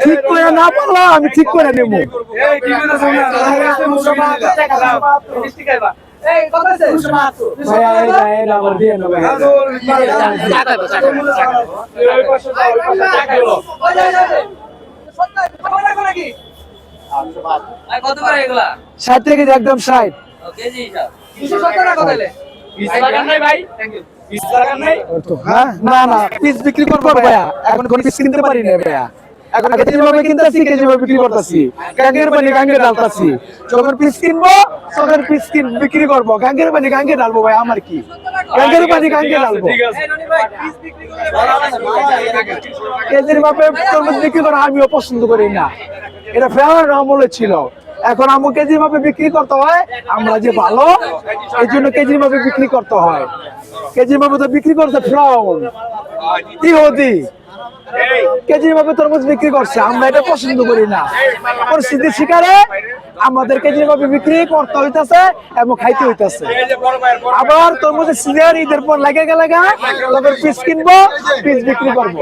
ঠিক করে না পারলে আমি ঠিক করে নেবো। ষাট থেকে একদম 60 না না পিস বিক্রি করবো ভাইয়া, এখন কোন পিস কিনতে পারি না ভাইয়া, এখন কেজি ভাবে কিনতেছি, কেজি ভাবে বিক্রি করতেছি, গাঙ্গের পানি গাঙ্গে ঢালতাছি, যখন পিস কিনবো তখন পিস বিক্রি করবো, গাঙ্গের পানি গাঙ্গে ঢালবো ভাই, আমার কি গাঙ্গের পানি গাঙ্গে ঢালবো। কেজির ভাবে তরমুজ বিক্রি করা আমিও পছন্দ করি না, এটা ফেরানোর আমলে ছিল, এখন আমার কেজি ভাবে বিক্রি করতে হয়, আমরা যে ভালো এই জন্য কেজি ভাবে বিক্রি করতে হয়, কেজি ভাবে তো বিক্রি করতে ফ্রাউন ইহুদি কেজি ভাবে তরমুজ বিক্রি করছে, আমরা এটা পছন্দ করি না, পরিস্থিতির শিকারে আমাদের কেজি ভাবে বিক্রি করতে হইতেছে এবং খাইতে হইতেছে। আবার তরমুজের সিজন ঈদের পর লাগে গেলে তখন পিস কিনবো, পিস বিক্রি করবো।